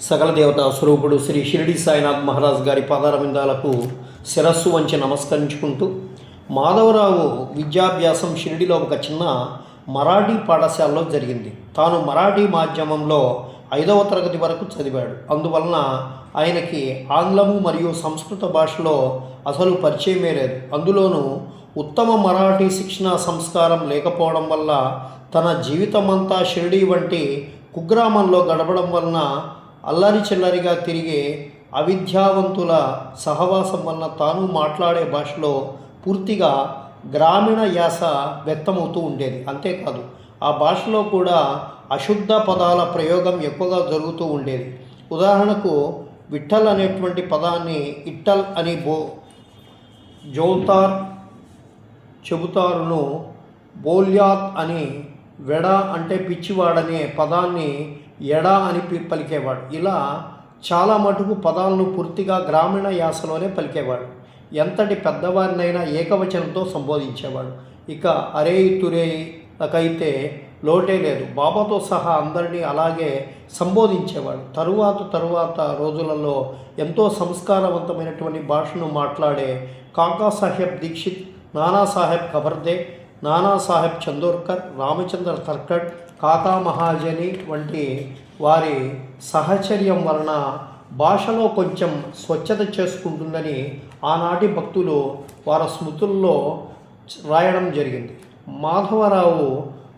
సకల దేవతా స్వరూపుడు శ్రీ షిరిడి సాయినాథ్ మహారాజ్ గారి పాదారవిందాలకు శిరస్సు వంచి నమస్కరించుకుంటూ, మాధవరావు విద్యాభ్యాసం షిరిడిలో ఒక చిన్న మరాఠీ పాఠశాలలో జరిగింది. తాను మరాఠీ మాధ్యమంలో 5వ తరగతి వరకు చదివాడు. అందువలన ఆయనకి ఆంగ్లము మరియు సంస్కృత భాషలో అసలు పరిచయమే లేదు. అందులోనూ ఉత్తమ మరాఠీ శిక్షణ సంస్కారం లేకపోవడం వల్ల తన జీవితమంతా షిరిడి వంటి కుగ్రామంలో గడపడం వలన అల్లరి చిల్లరిగా తిరిగే అవిద్యావంతుల సహవాసం వలన తాను మాట్లాడే భాషలో పూర్తిగా గ్రామీణ యాస వ్యక్తమవుతూ ఉండేది. అంతేకాదు, ఆ భాషలో కూడా అశుద్ధ పదాల ప్రయోగం ఎక్కువగా జరుగుతూ ఉండేది. ఉదాహరణకు, విఠల్ అనేటువంటి పదాన్ని ఇట్టల్ అని జోతార్ చెబుతారును బోల్యాత్ అని, వెడ అంటే పిచ్చివాడనే పదాన్ని ఎడా అని పలికేవాడు. ఇలా చాలా మటుకు పదాలను పూర్తిగా గ్రామీణ యాసలోనే పలికేవాడు. ఎంతటి పెద్దవారినైనా ఏకవచనంతో సంబోధించేవాడు. ఇక అరే తురేలకైతే లోటే లేదు. బాబాతో సహా అందరినీ అలాగే సంబోధించేవాడు. తరువాత రోజులలో ఎంతో సంస్కారవంతమైనటువంటి భాషను మాట్లాడే కాకా సాహెబ్ దీక్షిత్, నానాసాహెబ్ ఖబర్దే, నానాసాహెబ్ చందోర్కర్, రామచంద్ర తర్కడ్, కాకా మహాజని వంటి వారి సహచర్యం వలన భాషలో కొంచెం స్వచ్ఛత చేసుకుంటుందని ఆనాటి భక్తులు వారి స్మృతుల్లో రాయడం జరిగింది. మాధవరావు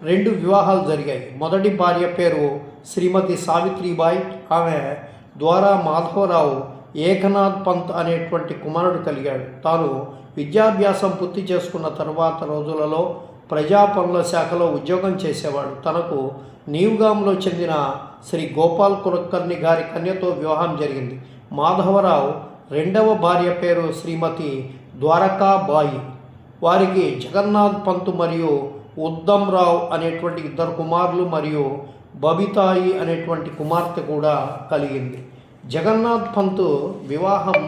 2 వివాహాలు జరిగాయి. మొదటి భార్య పేరు శ్రీమతి సావిత్రిబాయి. ఆమె ద్వారా మాధవరావు ఏకనాథ్ పంత్ అనేటువంటి కుమారుడు కలిగాడు. తాను విద్యాభ్యాసం పూర్తి చేసుకున్న తర్వాత రోజులలో ప్రజా పనుల శాఖలో ఉద్యోగం చేసేవాడు. తనకు నీవుగాంలో చెందిన శ్రీ గోపాల్ కులకర్ణి గారి కన్యతో వివాహం జరిగింది. మాధవరావు 2వ భార్య పేరు శ్రీమతి ద్వారకాబాయి. వారికి జగన్నాథ్ పంత్ మరియు ఉద్దమ్రావు అనేటువంటి 2 కుమారులు మరియు బబితాయి అనేటువంటి కుమార్తె కూడా కలిగింది. జగన్నాథ్ పంత్ వివాహం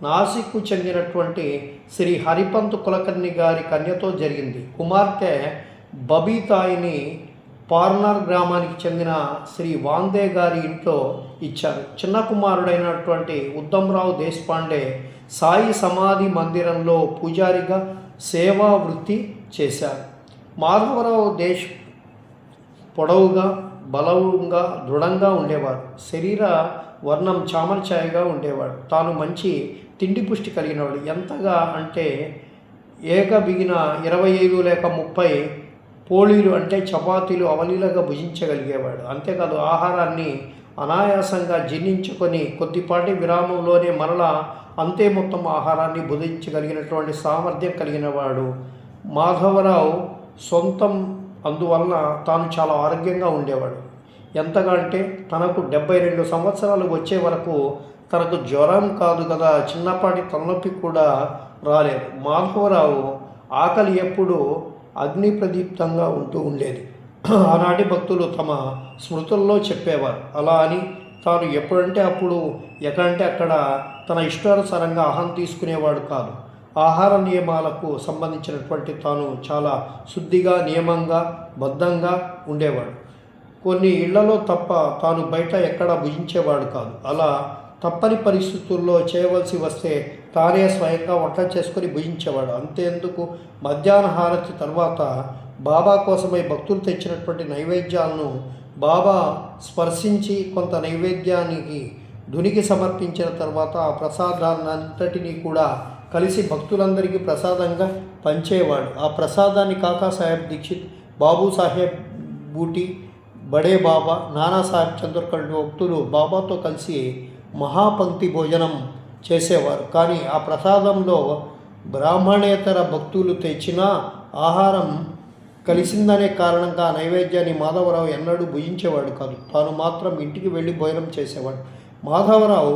నాసిక్కు చెందినటువంటి శ్రీ హరిపంత్ కులకర్ణి గారి కన్యతో జరిగింది. కుమార్తె బబితాయిని పార్నర్ గ్రామానికి చెందిన శ్రీ వాందే గారి ఇంట్లో ఇచ్చారు. చిన్న కుమారుడైనటువంటి ఉద్దమ్రావు దేశపాండే సాయి సమాధి మందిరంలో పూజారిగా సేవా వృత్తి చేశారు. మాధవరావు పొడవుగా, బలంగా, దృఢంగా ఉండేవారు. శరీర వర్ణం చామరఛాయగా ఉండేవాడు. తాను మంచి తిండి పుష్టి కలిగినవాడు. ఎంతగా అంటే బిగిన 25 లేక 30 పోళీలు అంటే చపాతీలు అవలీలగా భుజించగలిగేవాడు. అంతేకాదు, ఆహారాన్ని అనాయాసంగా జీర్ణించుకొని కొద్దిపాటి విరామంలోనే మరలా అంతే మొత్తం ఆహారాన్ని భుజించగలిగినటువంటి సామర్థ్యం కలిగినవాడు మాధవరావు సొంతం. అందువలన తాను చాలా ఆరోగ్యంగా ఉండేవాడు. ఎంతగా అంటే తనకు 72 సంవత్సరాలు వచ్చే వరకు తనకు జ్వరం కాదు కదా, చిన్నపాటి తలనొప్పి కూడా రాలేదు. మాధవరావు ఆకలి ఎప్పుడు అగ్ని ప్రదీప్తంగా ఉంటూ ఉండేది. ఆనాటి భక్తులు తమ స్మృతుల్లో చెప్పేవారు. అలా అని తాను ఎప్పుడంటే అప్పుడు, ఎక్కడంటే అక్కడ తన ఇష్టానుసారంగా ఆహారం తీసుకునేవాడు కాదు. ఆహార నియమాలకు సంబంధించినటువంటి తాను చాలా శుద్ధిగా, నియమంగా, బద్ధంగా ఉండేవాడు. కొన్ని ఇళ్లలో తప్ప తాను బయట ఎక్కడా భుజించేవాడు కాదు. అలా తప్పని పరిస్థితుల్లో చేయవలసి వస్తే తానే స్వయంగా వంట చేసుకొని భుజించేవాడు. అంతేందుకు, మధ్యాహ్న హారతి తర్వాత బాబా కోసమై భక్తులు తెచ్చినటువంటి నైవేద్యాలను బాబా స్పర్శించి కొంత నైవేద్యానికి ధునికి సమర్పించిన తర్వాత ఆ ప్రసాదాన్నంతటినీ కూడా కలిసి భక్తులందరికీ ప్రసాదంగా పంచేవాడు. ఆ ప్రసాదాన్ని కాకా సాహెబ్ దీక్షిత్, బాబు సాహెబ్ బూటి, బడే బాబా, నానాసాహెబ్ చందోర్కర్ భక్తులు బాబాతో కలిసి మహాపంక్తి భోజనం చేసేవారు. కానీ ఆ ప్రసాదంలో బ్రాహ్మణేతర భక్తులు తెచ్చిన ఆహారం కలిసిందనే కారణంగా నైవేద్యాన్ని మాధవరావు ఎన్నడూ భుజించేవాడు కాదు. తాను మాత్రం ఇంటికి వెళ్ళి భోజనం చేసేవాడు. మాధవరావు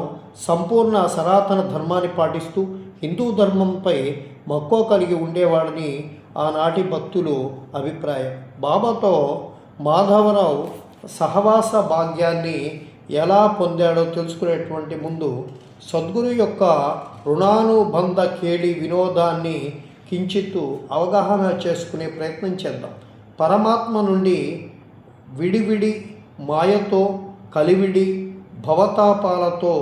సంపూర్ణ సనాతన ధర్మాన్ని పాటిస్తూ హిందూ ధర్మంపై మక్కువ కలిగి ఉండేవాడని ఆనాటి భక్తులు అభిప్రాయం. బాబాతో మాధవరావు సహవాస భాగ్యాన్ని ఎలా పొందాడో తెలుసుకునేటువంటి ముందు సద్గురు యొక్క రుణానుబంధ కేళి వినోదాన్ని కించిత్తు అవగాహన చేసుకునే ప్రయత్నం చేద్దాం. పరమాత్మ నుండి విడివిడి మాయతో కలివిడి భవతాపాలతో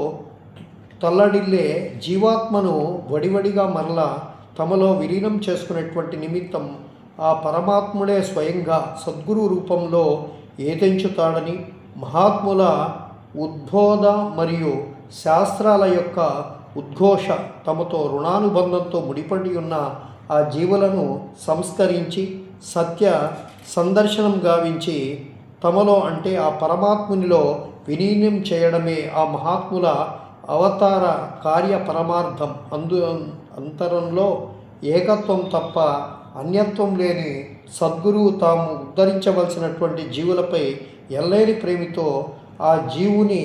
తల్లడిల్లే జీవాత్మను వడివడిగా మరలా తమలో విలీనం చేసుకునేటువంటి నిమిత్తం ఆ పరమాత్ముడే స్వయంగా సద్గురు రూపంలో ఏతించుతాడని, మహాత్ముల ఉద్బోధ మరియు శాస్త్రాల యొక్క ఉద్ఘోష తమతో రుణానుబంధంతో ముడిపడి ఉన్న ఆ జీవులను సంస్కరించి సత్య సందర్శనం గావించి తమలో అంటే ఆ పరమాత్మునిలో విలీనం చేయడమే ఆ మహాత్ముల అవతార కార్య పరమార్థం. అంతరంలో ఏకత్వం తప్ప అన్యత్వం లేని సద్గురువు తాము ఉద్ధరించవలసినటువంటి జీవులపై ఎల్లేని ప్రేమితో ఆ జీవుని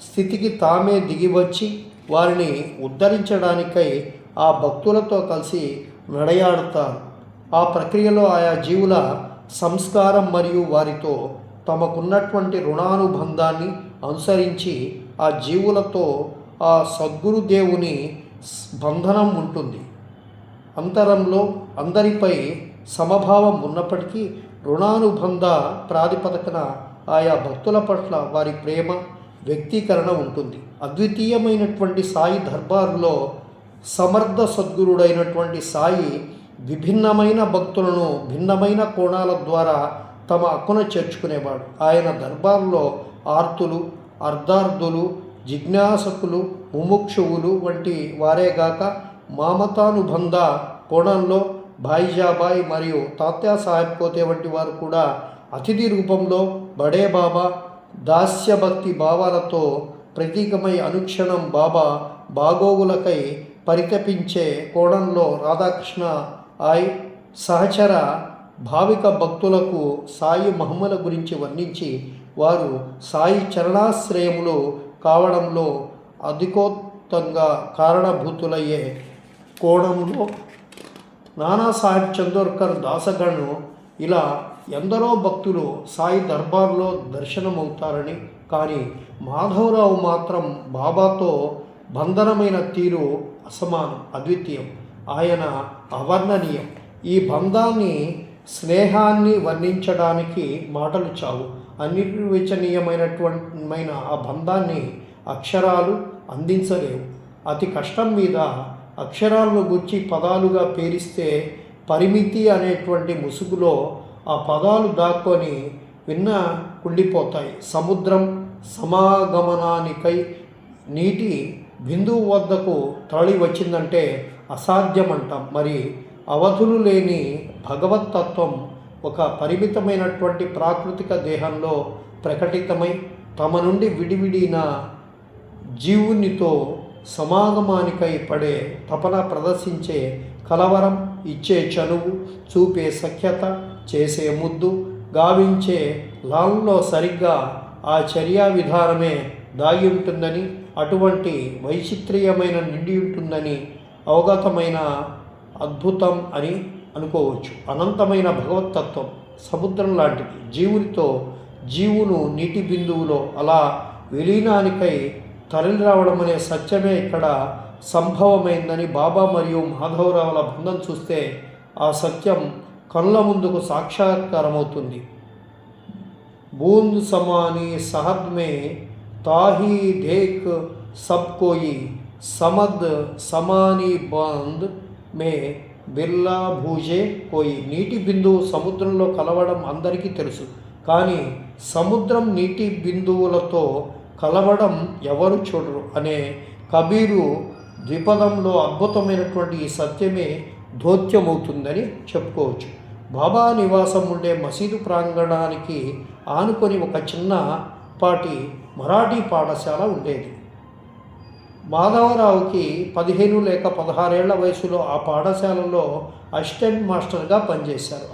స్థితికి తామే దిగివచ్చి వారిని ఉద్ధరించడానికై ఆ భక్తులతో కలిసి నడయాడుతారు. ఆ ప్రక్రియలో ఆయా జీవుల సంస్కారం మరియు వారితో తమకున్నటువంటి రుణానుబంధాన్ని అనుసరించి ఆ జీవులతో ఆ సద్గురుదేవుని బంధనం ఉంటుంది. అంతరంలో అందరిపై సమభావం ఉన్నప్పటికీ రుణానుబంధ ప్రాతిపదికన ఆయా భక్తుల పట్ల వారి ప్రేమ వ్యక్తీకరణ ఉంటుంది. అద్వితీయమైనటువంటి సాయి దర్బారులో సమర్థ సద్గురుడైనటువంటి సాయి విభిన్నమైన భక్తులను భిన్నమైన కోణాల ద్వారా తమ అక్కున చేర్చుకునేవాడు. ఆయన దర్బారులో ఆర్తులు, అర్ధార్థులు, జిజ్ఞాసకులు, ముముక్షువులు వంటి వారేగాక మామతానుబంధ కోణంలో భాయిజాబాయి మరియు తాత్యా సాహెబ్ కోతే వంటి వారు కూడా అతిథి రూపంలో బడే బాబా దాస్యభక్తి భావాలతో ప్రతీకమై అనుక్షణం బాబా బాగోగులకై పరితపించే కోణంలో రాధాకృష్ణ ఆయ్ సహచర భావిక భక్తులకు సాయి మహిమల గురించి వర్ణించి వారు సాయి చరణాశ్రయములు కావడంలో అధికోత్తంగా కారణభూతులయ్యే కోణంలో నానాసాహెబ్ చందోర్కర్ దాసగణ్ ఇలా ఎందరో భక్తులు సాయి దర్బార్లో దర్శనమవుతారని, కానీ మాధవరావు మాత్రం బాబాతో బంధనమైన తీరు అసమానం, అద్వితీయం, ఆయన అవర్ణనీయం. ఈ బంధాన్ని స్నేహాన్ని వర్ణించడానికి మాటలు చావు. అనిర్వచనీయమైనటువంటి ఆ బంధాన్ని అక్షరాలు అందించలేవు. అతి కష్టం మీద అక్షరాలను గుచ్చి పదాలుగా పేరిస్తే పరిమితి అనేటువంటి ముసుగులో ఆ పదాలు దాక్కొని కుండిపోతాయి. సముద్రం సమాగమనానికై నీటి బిందువు వద్దకు తరలి వచ్చిందంటే అసాధ్యమంటాం. మరి అవధులు లేని భగవత్తత్వం ఒక పరిమితమైనటువంటి ప్రాకృతిక దేహంలో ప్రకటితమై తమ నుండి విడివిడిన జీవునితో సమాగమానికై పడే తపన ప్రదర్శించే కలవరం, ఇచ్చే చనువు, చూపే సఖ్యత, చేసే ముద్దు, గావించే లాల్లో సరిగ్గా ఆ చర్యా విధానమే దాగి ఉంటుందని, అటువంటి వైచిత్ర్యమైన నిండి ఉంటుందని అవగతమైన అద్భుతం అని అనుకోవచ్చు. అనంతమైన భగవత్తత్వం సముద్రం లాంటిది. జీవునితో జీవును నీటి బిందువులో అలా విలీనానికై తరలి రావడం అనే సత్యమే ఇక్కడ సంభవమైందని బాబా మరియు మాధవరావుల బంధం చూస్తే ఆ సత్యం కళ్ళ ముందుకు సాక్షాత్కారమవుతుంది. బూంద్ సమాని సహద్ మే తాహీ దేక్ సబ్ కోయి సమద్ సమాని బంద్ మే బిర్లా భూజే కోయి. నీటి బిందువు సముద్రంలో కలవడం అందరికీ తెలుసు, కానీ సముద్రం నీటి బిందువులతో కలవడం ఎవరు చూడరు అనే కబీరు ద్విపదంలో అద్భుతమైనటువంటి ఈ సత్యమే ధోత్యమవుతుందని చెప్పుకోవచ్చు. బాబా నివాసం ఉండే మసీదు ప్రాంగణానికి ఆనుకొని ఒక చిన్నపాటి మరాఠీ పాఠశాల ఉండేది. మాధవరావుకి 15 లేక 16 ఏళ్ల వయసులో ఆ పాఠశాలలో అసిస్టెంట్ మాస్టర్గా పనిచేశారు.